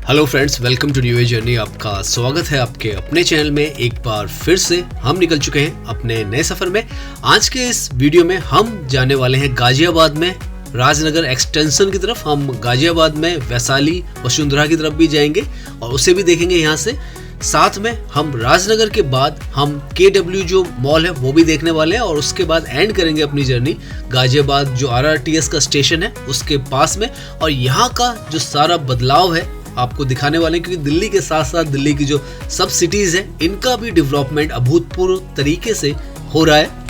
Hello friends, welcome to new journey. आपका स्वागत है आपके अपने चैनल में। एक बार फिर से हम निकल चुके हैं अपने नए सफर में। आज के इस वीडियो में हम जाने वाले हैं गाजियाबाद में राजनगर एक्सटेंशन की तरफ। हम गाजियाबाद में वैशाली वसुंधरा की तरफ भी जाएंगे और उसे भी देखेंगे यहाँ से। साथ में हम राजनगर के बाद हम KW जो मॉल है वो भी देखने वाले हैं और उसके बाद एंड करेंगे अपनी जर्नी गाजियाबाद जो RRTS का स्टेशन है उसके पास में। और यहाँ का जो सारा बदलाव है आपको दिखाने वाले हैं, क्योंकि दिल्ली के साथ साथ दिल्ली की जो सब सिटीज हैं इनका भी डेवलपमेंट अभूतपूर्व तरीके से हो रहा है।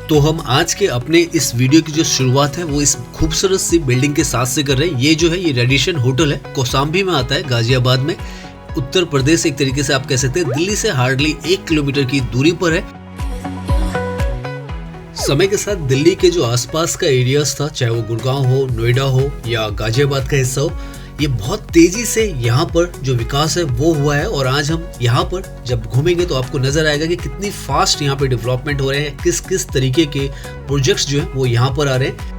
तो हम आज के अपने इस वीडियो की जो शुरुआत है वो इस खूबसूरत सी बिल्डिंग के साथ से कर रहे हैं। ये जो है ये रेडिशन होटल है, कौसाम्बी में आता है, गाजियाबाद में, उत्तर प्रदेश। एक तरीके से आप कह सकते हैं दिल्ली से हार्डली 1 किलोमीटर की दूरी पर है। समय के साथ दिल्ली के जो आसपास का एरियाज था, चाहे वो गुड़गांव हो, नोएडा हो या गाजियाबाद का हिस्सा हो, ये बहुत तेजी से यहाँ पर जो विकास है वो हुआ है। और आज हम यहाँ पर जब घूमेंगे तो आपको नजर आएगा कि कितनी फास्ट यहाँ पे डेवलपमेंट हो रहे हैं, किस किस तरीके के प्रोजेक्ट्स जो है वो यहाँ पर आ रहे हैं।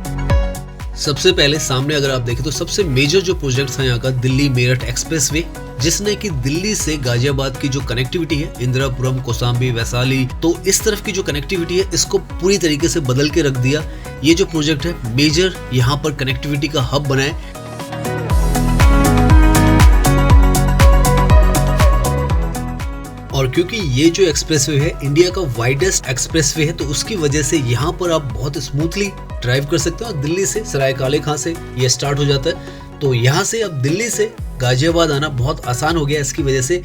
सबसे पहले सामने अगर आप देखें तो सबसे मेजर जो प्रोजेक्ट है यहाँ का दिल्ली मेरठ एक्सप्रेसवे, जिसने कि दिल्ली से गाजियाबाद की जो कनेक्टिविटी है इंदिरापुरम, कौसाम्बी, वैशाली, तो इस तरफ की जो कनेक्टिविटी है इसको पूरी तरीके से बदल के रख दिया। ये जो प्रोजेक्ट है मेजर यहाँ पर कनेक्टिविटी का हब बना है। और क्योंकि ये जो एक्सप्रेसवे है इंडिया का वाइडेस्ट एक्सप्रेसवे है, तो उसकी वजह से यहाँ पर आप बहुत स्मूथली ड्राइव कर सकते हो। और दिल्ली से सरायकाले खां से ये स्टार्ट हो जाता है, तो यहाँ से अब दिल्ली से गाजियाबाद आना बहुत आसान हो गया इसकी वजह से।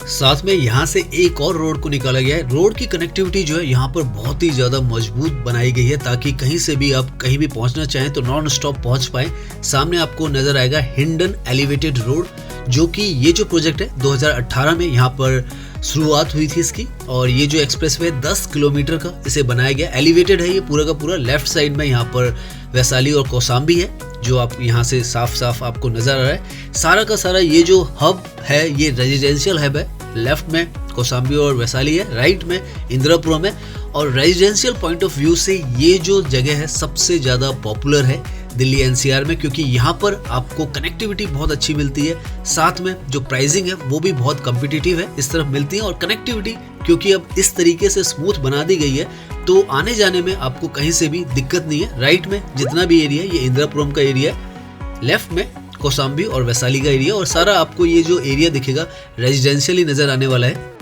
साथ में यहाँ से एक और रोड को निकाला गया है। रोड की कनेक्टिविटी जो है यहाँ पर बहुत ही ज्यादा मजबूत बनाई गई है, ताकि कहीं से भी आप कहीं भी पहुंचना चाहें तो नॉन स्टॉप पहुंच पाए। सामने आपको नजर आएगा हिंडन एलिवेटेड रोड, जो कि ये जो प्रोजेक्ट है 2018 में यहाँ पर शुरुआत हुई थी इसकी। और ये जो एक्सप्रेसवे 10 किलोमीटर का इसे बनाया गया, एलिवेटेड है ये पूरा का पूरा। लेफ्ट साइड में यहाँ पर वैशाली और कौसाम्बी है जो आप यहाँ से साफ साफ आपको नजर आ रहा है। सारा का सारा ये जो हब है ये रेजिडेंशियल हब है। लेफ्ट में कौसाम्बी और वैशाली है, राइट में इंदिरापुरम है। और रेजिडेंशियल पॉइंट ऑफ व्यू से ये जो जगह है सबसे ज़्यादा पॉपुलर है दिल्ली NCR में, क्योंकि यहाँ पर आपको कनेक्टिविटी बहुत अच्छी मिलती है। साथ में जो प्राइसिंग है वो भी बहुत कम्पिटिटिव है, इस तरफ मिलती है। और कनेक्टिविटी क्योंकि अब इस तरीके से स्मूथ बना दी गई है तो आने जाने में आपको कहीं से भी दिक्कत नहीं है। राइट में जितना भी एरिया है ये इंदिरापुरम का एरिया है, लेफ्ट में कौसाम्बी और वैशाली का एरिया, और सारा आपको ये जो एरिया दिखेगा रेजिडेंशियल ही नजर आने वाला है।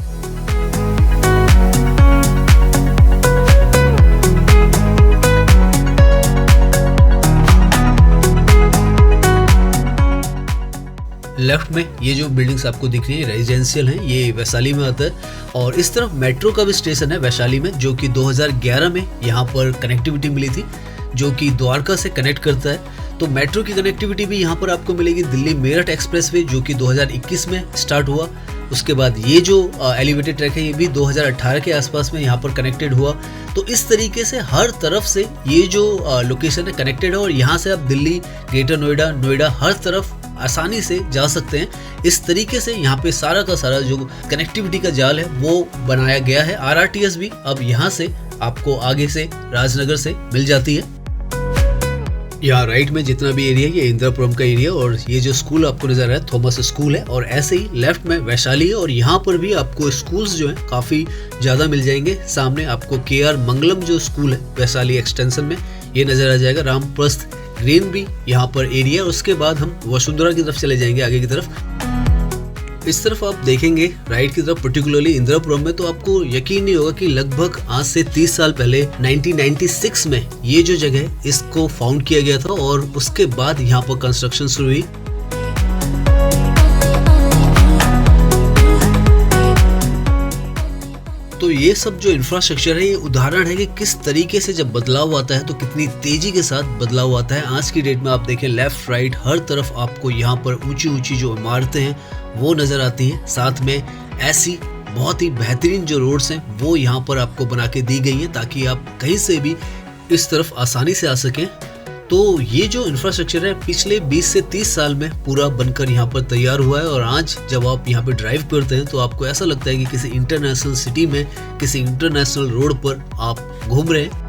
लेफ्ट में ये जो बिल्डिंग्स आपको दिख रही है रेजिडेंशियल हैं, ये वैशाली में आता है। और इस तरफ मेट्रो का भी स्टेशन है वैशाली में, जो कि 2011 में यहाँ पर कनेक्टिविटी मिली थी, जो कि द्वारका से कनेक्ट करता है। तो मेट्रो की कनेक्टिविटी भी यहाँ पर आपको मिलेगी। दिल्ली मेरठ एक्सप्रेसवे जो कि 2021 में स्टार्ट हुआ, उसके बाद ये जो एलिवेटेड ट्रैक है ये भी 2018 के आसपास में यहाँ पर कनेक्टेड हुआ। तो इस तरीके से हर तरफ से ये जो लोकेशन है कनेक्टेड है। और यहाँ से आप दिल्ली, ग्रेटर नोएडा हर तरफ आसानी से जा सकते हैं। इस तरीके से यहाँ पे सारा का सारा जो कनेक्टिविटी का जाल है वो बनाया गया है। RRTS भी अब यहाँ से आपको आगे से राजनगर से मिल जाती है। यहाँ राइट में जितना भी एरिया है ये इंदिरापुरम का एरिया, और ये जो स्कूल आपको नजर आ रहा है थॉमस स्कूल है। और ऐसे ही लेफ्ट में वैशाली है, और यहाँ पर भी आपको स्कूल्स जो है काफी ज्यादा मिल जाएंगे। सामने आपको KR मंगलम जो स्कूल है वैशाली एक्सटेंशन में ये नजर आ जाएगा। रामप्रस्थ ग्रीन भी यहाँ पर एरिया। उसके बाद हम वसुंधरा की तरफ चले जाएंगे आगे की तरफ। इस तरफ आप देखेंगे राइट की तरफ, पर्टिकुलरली इंदिरापुरम में, तो आपको यकीन नहीं होगा कि लगभग आज से 30 साल पहले 1996 में ये जो जगह है इसको फाउंड किया गया था और उसके बाद यहाँ पर कंस्ट्रक्शन शुरू हुई। तो ये सब जो इंफ्रास्ट्रक्चर है ये उदाहरण है कि किस तरीके से जब बदलाव आता है तो कितनी तेजी के साथ बदलाव आता है। आज की डेट में आप देखें लेफ्ट राइट हर तरफ आपको यहाँ पर ऊंची ऊंची जो इमारतें हैं वो नजर आती हैं। साथ में ऐसी बहुत ही बेहतरीन जो रोड्स हैं वो यहाँ पर आपको बना के दी गई हैं, ताकि आप कहीं से भी इस तरफ आसानी से आ सकें। तो ये जो इंफ्रास्ट्रक्चर है पिछले 20 से 30 साल में पूरा बनकर यहाँ पर तैयार हुआ है। और आज जब आप यहाँ पे ड्राइव करते हैं तो आपको ऐसा लगता है कि किसी इंटरनेशनल सिटी में, किसी इंटरनेशनल रोड पर आप घूम रहे हैं।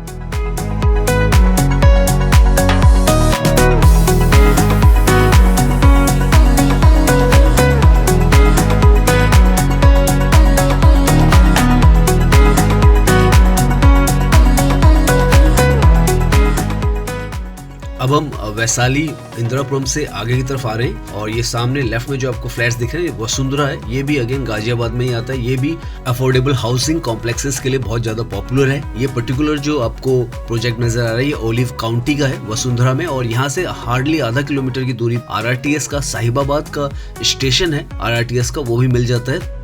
अब हम वैशाली इंदिरापुरम से आगे की तरफ आ रहे हैं और ये सामने लेफ्ट में जो आपको फ्लैट्स दिख रहे हैं वसुंधरा है। ये भी अगेन गाजियाबाद में ही आता है। ये भी अफोर्डेबल हाउसिंग कॉम्प्लेक्सेस के लिए बहुत ज्यादा पॉपुलर है। ये पर्टिकुलर जो आपको प्रोजेक्ट नजर आ रहा है ये ओलिव काउंटी का है वसुंधरा में, और यहाँ से हार्डली आधा किलोमीटर की दूरी RRTS का साहिबाबाद का स्टेशन है RRTS का, वो भी मिल जाता है।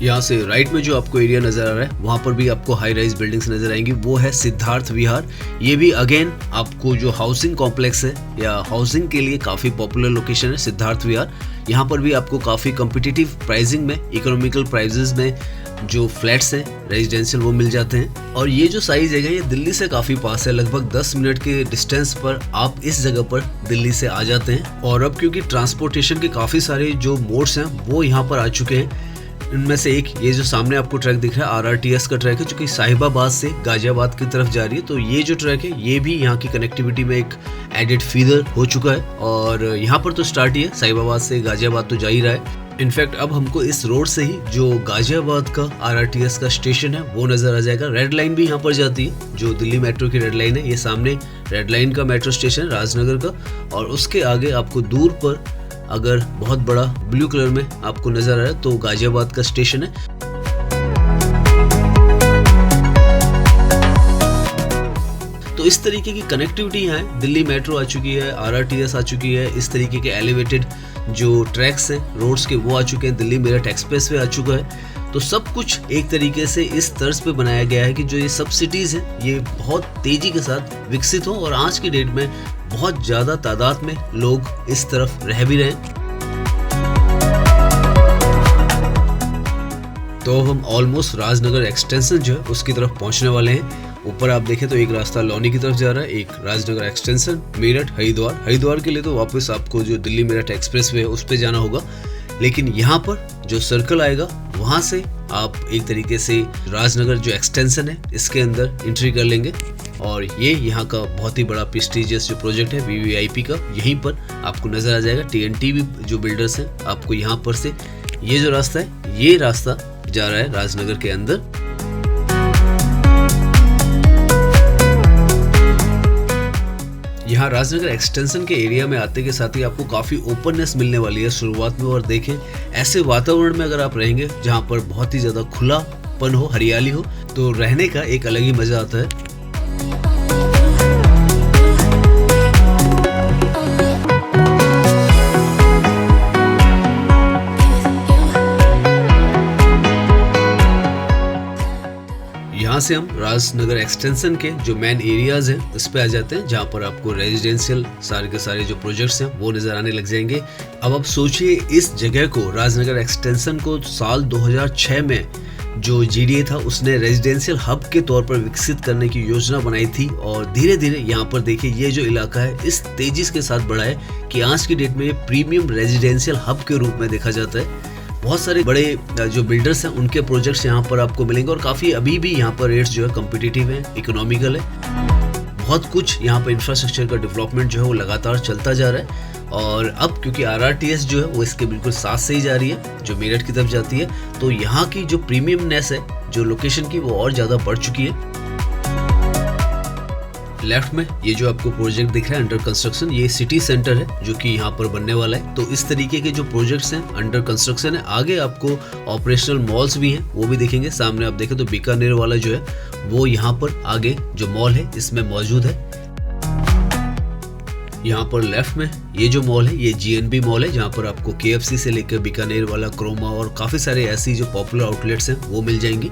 यहाँ से राइट में जो आपको एरिया नजर आ रहा है वहाँ पर भी आपको हाई राइज बिल्डिंग्स नजर आएंगी, वो है सिद्धार्थ विहार। ये भी अगेन आपको जो हाउसिंग कॉम्प्लेक्स है या हाउसिंग के लिए काफी पॉपुलर लोकेशन है सिद्धार्थ विहार। यहाँ पर भी आपको काफी कम्पिटिटिव प्राइसिंग में, इकोनॉमिकल प्राइजेस में जो फ्लैट्स हैं रेजिडेंशियल वो मिल जाते हैं। और ये जो सारी जगह है ये दिल्ली से काफी पास है, लगभग 10 मिनट के डिस्टेंस पर आप इस जगह पर दिल्ली से आ जाते हैं। और अब क्योंकि ट्रांसपोर्टेशन के काफी सारे जो मोड्स हैं वो यहाँ पर आ चुके हैं, इनमें से एक ये जो सामने आपको ट्रैक दिख रहा है RRTS का ट्रैक है जो कि साहिबाबाद से गाजियाबाद की तरफ जा रही है। तो ये जो ट्रैक है ये भी यहाँ की कनेक्टिविटी में एक एडेड फीडर हो चुका है और यहाँ पर तो स्टार्ट ही है, साहिबाबाद से गाजियाबाद तो जा ही रहा है। इनफैक्ट अब हमको इस रोड से ही जो गाजियाबाद का RRTS का स्टेशन है वो नजर आ जाएगा। रेड लाइन भी यहाँ पर जाती है, जो दिल्ली मेट्रो की रेड लाइन है। ये सामने रेड लाइन का मेट्रो स्टेशन है राजनगर का, और उसके आगे आपको दूर पर अगर बहुत बड़ा ब्लू कलर में आपको नजर आ रहा है तो गाजियाबाद का स्टेशन है। तो इस तरीके की कनेक्टिविटी यहाँ है। दिल्ली मेट्रो आ चुकी है, RRTS आ चुकी है, इस तरीके के एलिवेटेड जो ट्रैक्स हैं रोड्स के वो आ चुके हैं, दिल्ली मेरठ एक्सप्रेसवे आ चुका है। तो सब कुछ एक तरीके से इस तर्ज पे बनाया गया है कि जो ये सब सिटीज हैं ये बहुत तेजी के साथ विकसित हो और आज की डेट में बहुत ज्यादा तादाद में लोग इस तरफ रह भी रहे हैं। तो हम ऑलमोस्ट राजनगर एक्सटेंशन जो है उसकी तरफ पहुंचने वाले हैं। ऊपर आप देखें तो एक रास्ता लौनी की तरफ जा रहा है, एक राजनगर एक्सटेंशन मेरठ हरिद्वार के लिए तो वापस आपको जो दिल्ली मेरठ एक्सप्रेसवे है उस पे जाना होगा। लेकिन यहाँ पर जो सर्कल आएगा वहां से आप एक तरीके से राजनगर जो एक्सटेंशन है इसके अंदर एंट्री कर लेंगे। और ये यहाँ का बहुत ही बड़ा प्रेस्टीजियस जो प्रोजेक्ट है VVIP का, यहीं पर आपको नजर आ जाएगा। TNT भी जो बिल्डर्स हैं आपको यहाँ पर से ये जो रास्ता है ये रास्ता जा रहा है राजनगर के अंदर। यहाँ राजनगर एक्सटेंशन के एरिया में आते के साथ ही आपको काफी ओपननेस मिलने वाली है शुरुआत में। और देखें ऐसे वातावरण में अगर आप रहेंगे जहाँ पर बहुत ही ज्यादा खुलापन हो, हरियाली हो, तो रहने का एक अलग ही मजा आता है। यहाँ से हम राजनगर एक्सटेंशन के जो मेन एरियाज हैं उस पे आ जाते हैं, जहाँ पर आपको रेजिडेंशियल सारे के सारे जो प्रोजेक्ट्स हैं वो नजर आने लग जाएंगे। अब आप सोचिए इस जगह को, राजनगर एक्सटेंशन को साल 2006 में जो GDA था उसने रेजिडेंशियल हब के तौर पर विकसित करने की योजना बनाई थी। और धीरे धीरे यहाँ पर देखिए ये जो इलाका है इस तेजी के साथ बढ़ा है कि आज की डेट में ये प्रीमियम रेजिडेंशियल हब के रूप में देखा जाता है। बहुत सारे बड़े जो बिल्डर्स हैं उनके प्रोजेक्ट्स यहाँ पर आपको मिलेंगे और काफ़ी अभी भी यहाँ पर रेट्स जो है कम्पिटिटिव है, इकोनॉमिकल है। बहुत कुछ यहाँ पर इंफ्रास्ट्रक्चर का डेवलपमेंट जो है वो लगातार चलता जा रहा है। और अब क्योंकि RRTS जो है वो इसके बिल्कुल साथ से ही जा रही है जो मेरठ की तरफ जाती है, तो यहाँ की जो प्रीमियमनेस है जो लोकेशन की वो और ज़्यादा बढ़ चुकी है। लेफ्ट में ये जो आपको प्रोजेक्ट दिख रहा है अंडर कंस्ट्रक्शन, ये सिटी सेंटर है जो कि यहाँ पर बनने वाला है। तो इस तरीके के जो प्रोजेक्ट्स हैं अंडर कंस्ट्रक्शन है। आगे आपको ऑपरेशनल मॉल्स भी हैं वो भी देखेंगे। सामने आप देखें तो बीकानेर वाला जो है वो यहाँ पर आगे जो मॉल है इसमें मौजूद है। यहाँ पर लेफ्ट में ये जो मॉल है ये GNB मॉल है, जहाँ पर आपको KFC से लेकर बीकानेर वाला, क्रोमा और काफी सारे ऐसी जो पॉपुलर आउटलेट्स हैं वो मिल जाएंगी।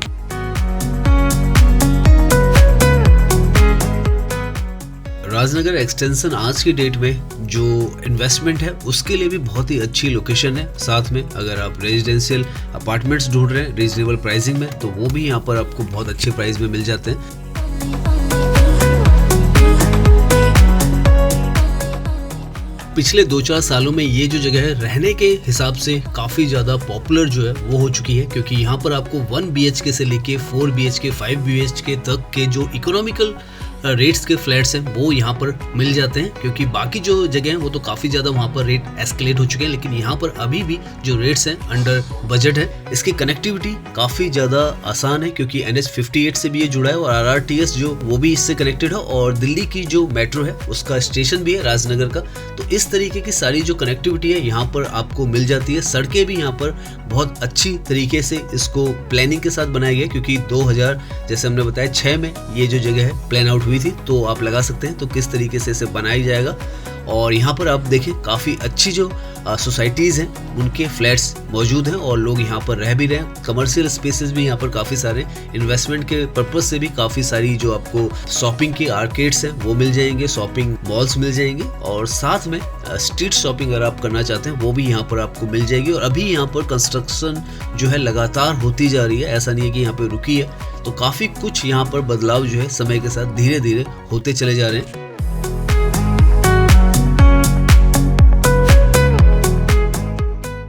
राजनगर एक्सटेंशन आज की डेट में जो इन्वेस्टमेंट है उसके लिए भी बहुत ही अच्छी लोकेशन है। साथ में अगर आप रेजिडेंशियल अपार्टमेंट्स ढूंढ रहे हैं रीजनेबल प्राइसिंग में तो वो भी यहाँ पर आपको बहुत अच्छे प्राइस में मिल जाते हैं। पिछले 2-4 सालों में ये जो जगह है रहने के हिसाब से काफ़ी ज़्यादा पॉपुलर जो है वो हो चुकी है, क्योंकि यहाँ पर आपको 1 BHK से लेके 4 BHK 5 BHK तक के जो इकोनॉमिकल रेट्स के फ्लैट्स हैं वो यहाँ पर मिल जाते हैं, क्योंकि बाकी जो जगह हैं वो तो काफ़ी ज़्यादा वहाँ पर रेट एस्केलेट हो चुके हैं, लेकिन यहाँ पर अभी भी जो रेट्स हैं अंडर बजट है। इसकी कनेक्टिविटी काफ़ी ज़्यादा आसान है, क्योंकि NH58 से भी ये जुड़ा है और RRTS जो वो भी इससे कनेक्टेड है, और दिल्ली की जो मेट्रो है उसका स्टेशन भी है राजनगर का। तो इस तरीके की सारी जो कनेक्टिविटी है यहाँ पर आपको मिल जाती है। सड़कें भी यहाँ पर बहुत अच्छी तरीके से इसको प्लानिंग के साथ बनाया गया, क्योंकि 2000 जैसे हमने बताया 6 में ये जो जगह है प्लान आउट हुई थी, तो आप लगा सकते हैं तो किस तरीके से इसे बनाया जाएगा। और यहाँ पर आप देखें काफ़ी अच्छी जो सोसाइटीज़ हैं उनके फ्लैट्स मौजूद हैं और लोग यहाँ पर रह भी रहे हैं। कमर्शियल स्पेसेस भी यहाँ पर काफ़ी सारे, इन्वेस्टमेंट के पर्पस से भी काफ़ी सारी जो आपको शॉपिंग की आर्केड्स हैं वो मिल जाएंगे, शॉपिंग मॉल्स मिल जाएंगे, और साथ में स्ट्रीट शॉपिंग अगर आप करना चाहते हैं वो भी यहाँ पर आपको मिल जाएगी। और अभी यहाँ पर कंस्ट्रक्शन जो है लगातार होती जा रही है, ऐसा नहीं है कि यहाँ पर रुकी है। तो काफ़ी कुछ यहाँ पर बदलाव जो है समय के साथ धीरे धीरे होते चले जा रहे हैं।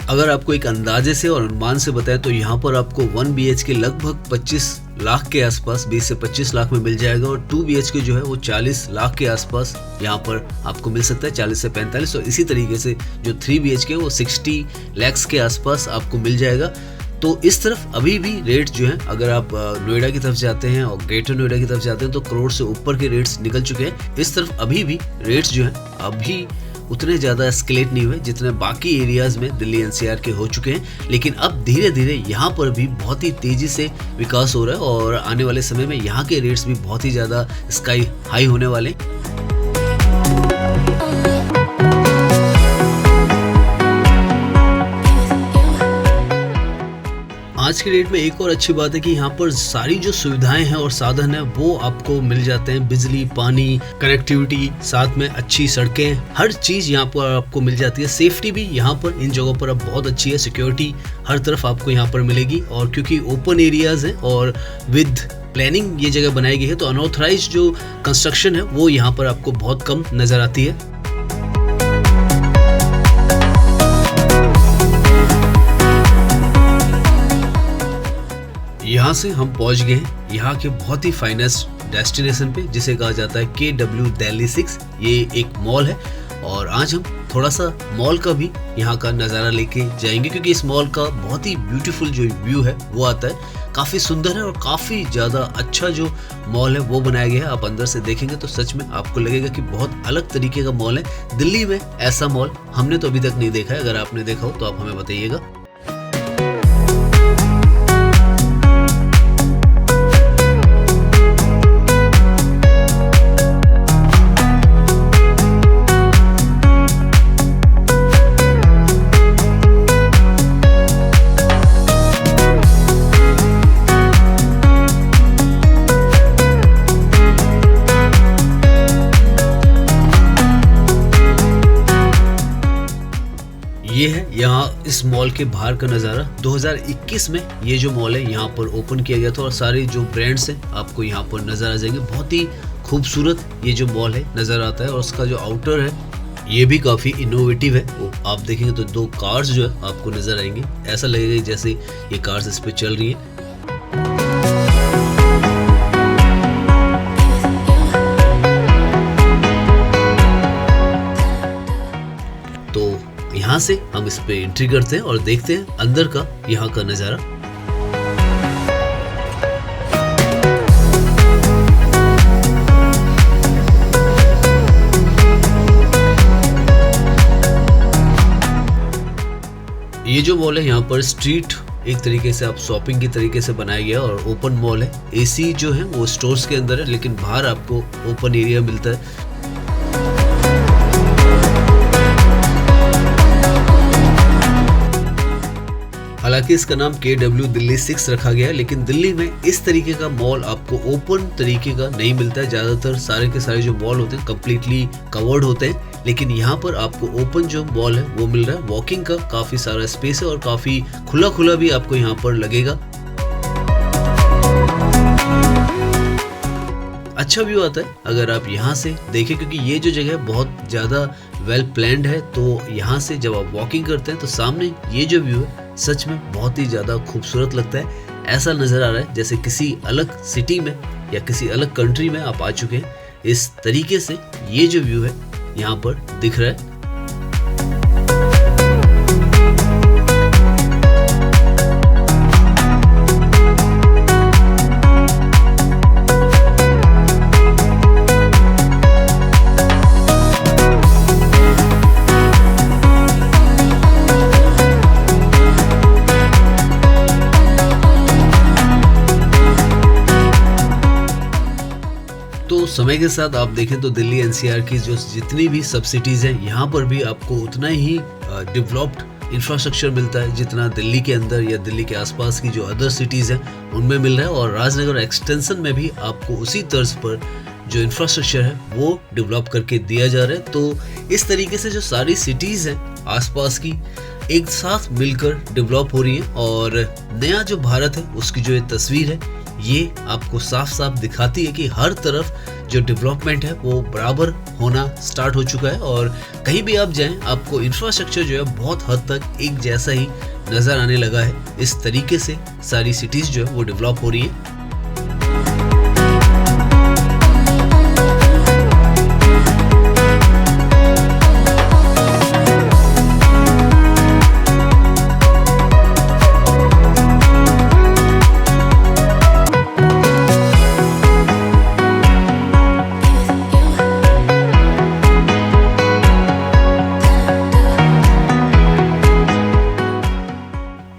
अगर आपको एक अंदाजे से और अनुमान से बताएं तो यहाँ पर आपको 1 BHK लगभग 25 लाख के आसपास, 20 से 25 लाख में मिल जाएगा, और 2 BHK जो है वो 40 लाख के आसपास यहाँ पर आपको मिल सकता है, 40 से 45। और इसी तरीके से जो 3 BHK वो 60 लाख के आसपास आपको मिल जाएगा। तो इस तरफ अभी भी रेट जो है, अगर आप नोएडा की तरफ जाते हैं और ग्रेटर नोएडा की तरफ जाते हैं तो करोड़ से ऊपर के रेट्स निकल चुके हैं। इस तरफ अभी भी रेट्स जो है अभी उतने ज़्यादा एस्केलेट नहीं हुए जितने बाकी एरियाज़ में दिल्ली NCR के हो चुके हैं, लेकिन अब धीरे धीरे यहाँ पर भी बहुत ही तेज़ी से विकास हो रहा है और आने वाले समय में यहाँ के रेट्स भी बहुत ही ज़्यादा स्काई हाई होने वाले हैं। आज के डेट में एक और अच्छी बात है कि यहाँ पर सारी जो सुविधाएं हैं और साधन हैं वो आपको मिल जाते हैं। बिजली, पानी, कनेक्टिविटी, साथ में अच्छी सड़कें, हर चीज़ यहाँ पर आपको मिल जाती है। सेफ्टी भी यहाँ पर इन जगहों पर अब बहुत अच्छी है, सिक्योरिटी हर तरफ आपको यहाँ पर मिलेगी। और क्योंकि ओपन एरियाज़ हैं और विद प्लानिंग ये जगह बनाई गई है, तो अनऑथराइज्ड जो कंस्ट्रक्शन है वो यहाँ पर आपको बहुत कम नज़र आती है। यहाँ से हम पहुँच गए यहाँ के बहुत ही फाइनेस्ट डेस्टिनेशन पे, जिसे कहा जाता है KW दिल्ली 6। ये एक मॉल है और आज हम थोड़ा सा मॉल का भी यहाँ का नज़ारा लेके जाएंगे, क्योंकि इस मॉल का बहुत ही ब्यूटीफुल जो व्यू है वो आता है। काफ़ी सुंदर है और काफ़ी ज़्यादा अच्छा जो मॉल है वो बनाया गया है। आप अंदर से देखेंगे तो सच में आपको लगेगा कि बहुत अलग तरीके का मॉल है। दिल्ली में ऐसा मॉल हमने तो अभी तक नहीं देखा है, अगर आपने देखा हो तो आप हमें बताइएगा। ये है यहाँ इस मॉल के बाहर का नज़ारा। 2021 में ये जो मॉल है यहाँ पर ओपन किया गया था और सारे जो ब्रांड्स हैं आपको यहाँ पर नज़र आ जाएंगे। बहुत ही खूबसूरत ये जो मॉल है नज़र आता है और उसका जो आउटर है ये भी काफ़ी इनोवेटिव है। आप देखेंगे तो 2 कार्स जो है आपको नज़र आएंगे, ऐसा लगेगा जैसे ये कार्स इस पर चल रही हैं। यहाँ से हम इस पे एंट्री करते हैं और देखते हैं अंदर का यहाँ का नज़ारा। ये जो मॉल है यहाँ पर स्ट्रीट एक तरीके से आप शॉपिंग की तरीके से बनाया गया और ओपन मॉल है। AC जो है वो स्टोर्स के अंदर है, लेकिन बाहर आपको ओपन एरिया मिलता है। हालांकि इसका नाम KW दिल्ली 6 रखा गया है, लेकिन दिल्ली में इस तरीके का मॉल आपको ओपन तरीके का नहीं मिलता है। ज़्यादातर सारे के सारे जो मॉल होते हैं कम्प्लीटली कवर्ड होते हैं, लेकिन यहाँ पर आपको ओपन जो मॉल है वो मिल रहा है। वॉकिंग का काफ़ी सारा स्पेस है और काफ़ी खुला खुला भी आपको यहाँ पर लगेगा। अच्छा व्यू आता है अगर आप यहाँ से देखें, क्योंकि ये जो जगह बहुत ज़्यादा वेल प्लान्ड है। तो यहाँ से जब आप वॉकिंग करते हैं तो सामने ये जो व्यू है सच में बहुत ही ज़्यादा खूबसूरत लगता है। ऐसा नज़र आ रहा है जैसे किसी अलग सिटी में या किसी अलग कंट्री में आप आ चुके हैं। इस तरीके से ये जो व्यू है यहाँ पर दिख रहा है। तो समय के साथ आप देखें तो दिल्ली एनसीआर की जो जितनी भी सब सिटीज़ हैं यहाँ पर भी आपको उतना ही डेवलप्ड इंफ्रास्ट्रक्चर मिलता है जितना दिल्ली के अंदर या दिल्ली के आसपास की जो अदर सिटीज़ हैं उनमें मिल रहा है। और राजनगर एक्सटेंशन में भी आपको उसी तर्ज पर जो इंफ्रास्ट्रक्चर है वो डेवलप करके दिया जा रहा है। तो इस तरीके से जो सारी सिटीज़ हैं आसपास की एक साथ मिलकर डेवलप हो रही हैं और नया जो भारत है उसकी जो ये तस्वीर है ये आपको साफ साफ दिखाती है कि हर तरफ जो डेवलपमेंट है वो बराबर होना स्टार्ट हो चुका है और कहीं भी आप जाएं आपको इंफ्रास्ट्रक्चर जो है बहुत हद तक एक जैसा ही नज़र आने लगा है। इस तरीके से सारी सिटीज़ जो है वो डेवलप हो रही है।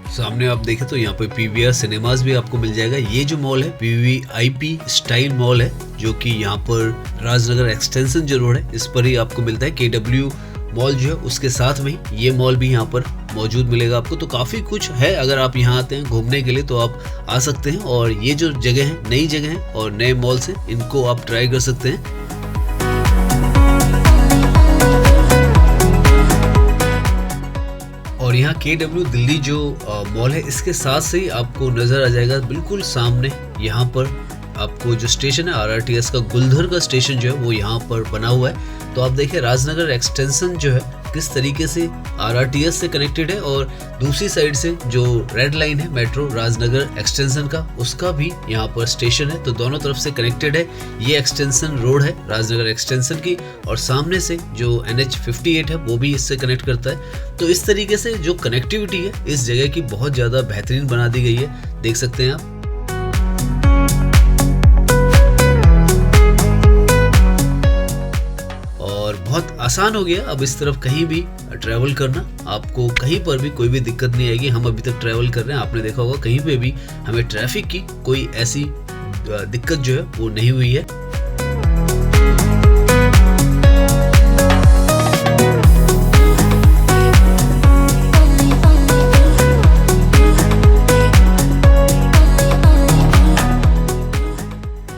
सामने आप देखें तो यहाँ पे पीवीआर सिनेमाज भी आपको मिल जाएगा। ये जो मॉल है वीवीआईपी स्टाइल मॉल है जो कि यहाँ पर राजनगर एक्सटेंशन जो रोड है इस पर ही आपको मिलता है। केडब्ल्यू मॉल जो है उसके साथ में ये मॉल भी यहाँ पर मौजूद मिलेगा आपको। तो काफ़ी कुछ है, अगर आप यहाँ आते हैं घूमने के लिए तो आप आ सकते हैं और ये जो जगह है नई जगह है और नए मॉल से इनको आप ट्राई कर सकते हैं। और यहाँ केडब्ल्यू दिल्ली जो मॉल है इसके साथ से ही आपको नज़र आ जाएगा बिल्कुल सामने यहाँ पर आपको जो स्टेशन है आरआरटीएस का गुलधर का स्टेशन जो है वो यहाँ पर बना हुआ है। तो आप देखिए राजनगर एक्सटेंशन जो है किस तरीके से आरआरटीएस से कनेक्टेड है और दूसरी साइड से जो रेड लाइन है मेट्रो राजनगर एक्सटेंशन का उसका भी यहाँ पर स्टेशन है। तो दोनों तरफ से कनेक्टेड है। ये एक्सटेंशन रोड है राजनगर एक्सटेंशन की और सामने से जो NH58 है वो भी इससे कनेक्ट करता है। तो इस तरीके से जो कनेक्टिविटी है इस जगह की बहुत ज़्यादा बेहतरीन बना दी गई है, देख सकते हैं आप। बहुत आसान हो गया अब इस तरफ कहीं भी ट्रैवल करना, आपको कहीं पर भी कोई भी दिक्कत नहीं आएगी। हम अभी तक ट्रैवल कर रहे हैं, आपने देखा होगा कहीं पे भी हमें ट्रैफिक की कोई ऐसी दिक्कत जो है वो नहीं हुई है।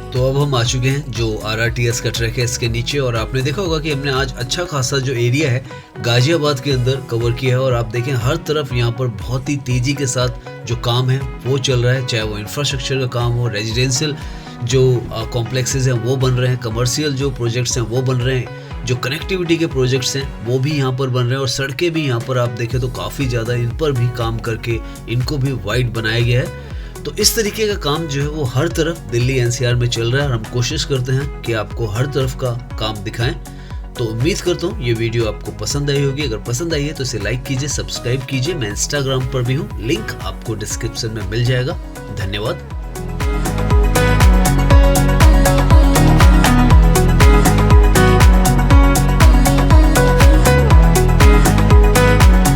तो अब हम आ चुके हैं जो आरआरटीएस का ट्रैक है इसके नीचे और आपने देखा होगा कि हमने आज अच्छा खासा जो एरिया है गाजियाबाद के अंदर कवर किया है। और आप देखें हर तरफ यहाँ पर बहुत ही तेजी के साथ जो काम है वो चल रहा है, चाहे वो इंफ्रास्ट्रक्चर का काम हो, रेजिडेंशियल जो कॉम्प्लेक्सेस हैं वो बन रहे हैं, कमर्शियल जो प्रोजेक्ट्स हैं वो बन रहे हैं, जो कनेक्टिविटी के प्रोजेक्ट्स हैं वो भी यहाँ पर बन रहे हैं और सड़कें भी यहाँ पर आप देखें तो काफ़ी ज़्यादा इन पर भी काम करके इनको भी वाइड बनाया गया है। तो इस तरीके का काम जो है वो हर तरफ दिल्ली एनसीआर में चल रहा है और हम कोशिश करते हैं कि आपको हर तरफ का काम दिखाएं। तो उम्मीद करता हूँ ये वीडियो आपको पसंद आई होगी। अगर पसंद आई है तो इसे लाइक कीजिए, सब्सक्राइब कीजिए। मैं इंस्टाग्राम पर भी हूँ, लिंक आपको डिस्क्रिप्शन में मिल जाएगा। धन्यवाद।